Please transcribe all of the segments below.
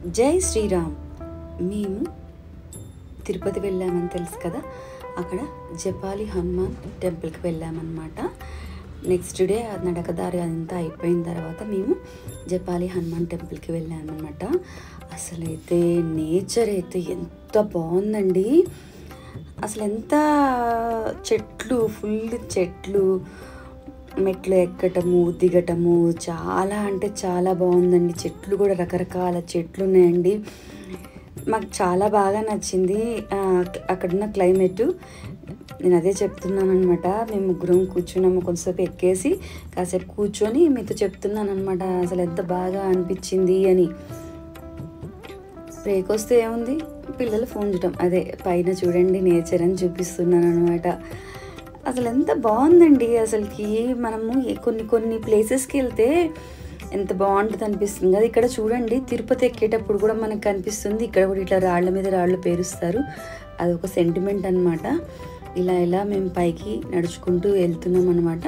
జై శ్రీరామ్. మేము తిరుపతి వెళ్ళామని తెలుసు కదా, అక్కడ జపాలి హనుమాన్ టెంపుల్కి వెళ్ళామన్నమాట. నెక్స్ట్ డే నడకదారి అంతా అయిపోయిన తర్వాత మేము జపాలి హనుమాన్ టెంపుల్కి వెళ్ళామన్నమాట. అసలైతే నేచర్ అయితే ఎంత బాగుందండి. అసలు ఎంత చెట్లు, ఫుల్ చెట్లు, మెట్లు ఎక్కటము దిగటము చాలా అంటే చాలా బాగుందండి. చెట్లు కూడా రకరకాల చెట్లు ఉన్నాయండి. మాకు చాలా బాగా నచ్చింది అక్కడున్న క్లైమేటు. నేను అదే చెప్తున్నాను అనమాట. మేము ముగ్గురం కూర్చున్నాము, కొంతసేపు ఎక్కేసి కాసేపు కూర్చొని మీతో చెప్తున్నాను అనమాట అసలు ఎంత బాగా అనిపించింది అని. బ్రేక్ వస్తే ఏముంది, పిల్లలు ఫోన్ చూడటం, అదే పైన చూడండి నేచర్ అని చూపిస్తున్నాను అనమాట. అసలు ఎంత బాగుందండి. అసలుకి మనము కొన్ని ప్లేసెస్కి వెళ్తే ఎంత బాగుంటుంది అనిపిస్తుంది కదా. ఇక్కడ చూడండి, తిరుపతి ఎక్కేటప్పుడు కూడా మనకు కనిపిస్తుంది. ఇక్కడ కూడా ఇట్లా రాళ్ళ మీద రాళ్ళు పేరుస్తారు, అదొక సెంటిమెంట్ అనమాట. ఇలా మేము పైకి నడుచుకుంటూ వెళ్తున్నాం అనమాట.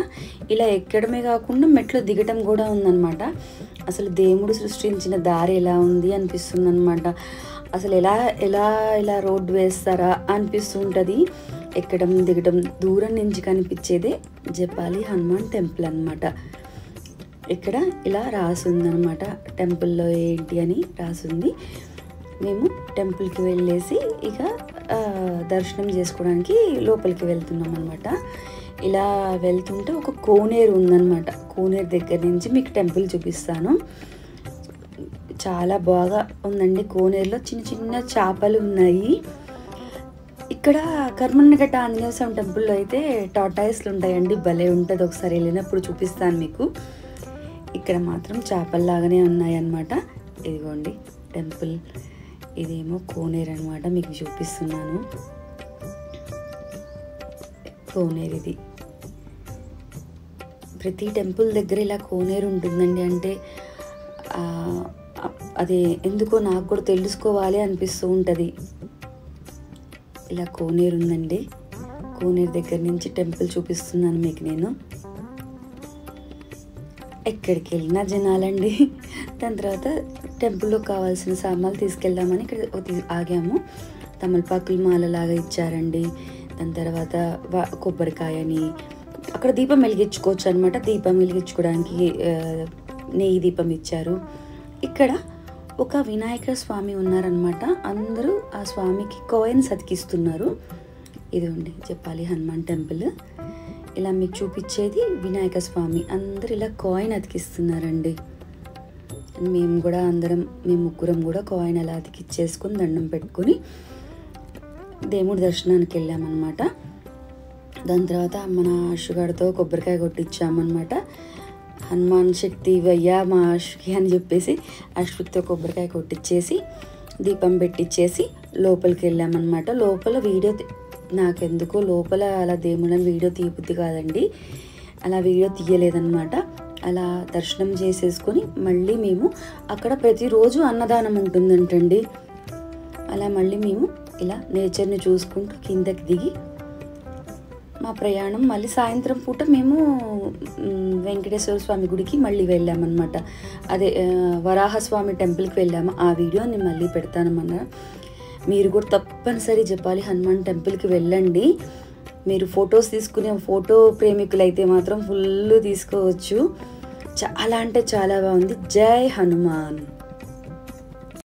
ఇలా ఎక్కడమే కాకుండా మెట్లు దిగటం కూడా ఉందన్నమాట. అసలు దేవుడు సృష్టించిన దారి ఎలా ఉంది అనిపిస్తుంది అనమాట. అసలు ఎలా రోడ్డు వేస్తారా అనిపిస్తుంటుంది. ఎక్కడం దిగడం, దూరం నుంచి కనిపించేదే జపాలి హనుమాన్ టెంపుల్ అనమాట. ఇక్కడ ఇలా రాసుందనమాట, టెంపుల్లో ఏంటి అని రాసుంది. మేము టెంపుల్కి వెళ్ళేసి ఇక దర్శనం చేసుకోవడానికి లోపలికి వెళ్తున్నాం అనమాట. ఇలా వెళ్తుంటే ఒక కోనేరు ఉందన్నమాట. కోనేరు దగ్గర నుంచి మీకు టెంపుల్ చూపిస్తాను. చాలా బాగా ఉందండి. కోనేరులో చిన్న చిన్న చేపలు ఉన్నాయి. ఇక్కడ కర్మన్నగట్ట ఆంజనేయ స్వామి టెంపుల్లో అయితే టాటాయిస్లు ఉంటాయండి, భలే ఉంటుంది. ఒకసారి వెళ్ళినప్పుడు చూపిస్తాను మీకు. ఇక్కడ మాత్రం చేపల్లాగానే ఉన్నాయి అన్నమాట. ఇదిగోండి టెంపుల్, ఇదేమో కోనేరు అనమాట, మీకు చూపిస్తున్నాను. కోనేరు ఇది. ప్రతి టెంపుల్ దగ్గర ఇలా కోనేరు ఉంటుందండి. అంటే అది ఎందుకో నాకు కూడా తెలుసుకోవాలి అనిపిస్తూ ఉంటుంది. ఇలా కోనేరు ఉందండి. కోనేరు దగ్గర నుంచి టెంపుల్ చూపిస్తున్నాను మీకు నేను. ఎక్కడికి వెళ్ళినా జనాలండి. దాని తర్వాత టెంపుల్లో కావాల్సిన సామాన్లు తీసుకెళ్దామని ఇక్కడ ఆగాము. తమలపాకుల మాలలాగా ఇచ్చారండి. దాని తర్వాత కొబ్బరికాయని, అక్కడ దీపం వెలిగించుకోవచ్చు అనమాట. దీపం వెలిగించుకోవడానికి నెయ్యి దీపం ఇచ్చారు. ఇక్కడ ఒక వినాయక స్వామి ఉన్నారనమాట. అందరూ ఆ స్వామికి కాయిన్స్ అతికిస్తున్నారు. ఇదిగోండి జపాలి హనుమాన్ టెంపుల్. ఇలా మీకు చూపించేది వినాయక స్వామి. అందరూ ఇలా కాయిన్ అతికిస్తున్నారండి. మేము ముగ్గురం కూడా కాయిన్ అలా అతికిచ్చేసుకొని దండం పెట్టుకొని దేవుడి దర్శనానికి వెళ్ళామన్నమాట. దాని తర్వాత మన అశ్వగాడితో కొబ్బరికాయ కొట్టించామన్నమాట. హనుమాన్ శక్తి వయ్యా మా అశ్వకి అని చెప్పేసి అశ్వతో కొబ్బరికాయ కొట్టించేసి దీపం పెట్టించేసి లోపలికి వెళ్ళామన్నమాట. లోపల నాకెందుకో లోపల అలా దేవుళ్ళని వీడియో తీయబుద్ధి కాదండి, అలా వీడియో తీయలేదన్నమాట. అలా దర్శనం చేసేసుకొని మళ్ళీ మేము అక్కడ ప్రతిరోజు అన్నదానం ఉంటుందంటండి. అలా మళ్ళీ మేము ఇలా నేచర్ని చూసుకుంటూ కిందకి దిగి మా ప్రయాణం మళ్ళీ సాయంత్రం పూట మేము వెంకటేశ్వర స్వామి గుడికి మళ్ళీ వెళ్ళామన్నమాట. అదే వరాహస్వామి టెంపుల్కి వెళ్ళాము. ఆ వీడియో నేను మళ్ళీ పెడతానమన్నా. మీరు కూడా తప్పనిసరి జపాలి హనుమాన్ టెంపుల్కి వెళ్ళండి. మీరు ఫొటోస్ తీసుకునే ఫోటో ప్రేమికులైతే మాత్రం ఫుల్ తీసుకోవచ్చు. చాలా అంటే చాలా బాగుంది. జై హనుమాన్.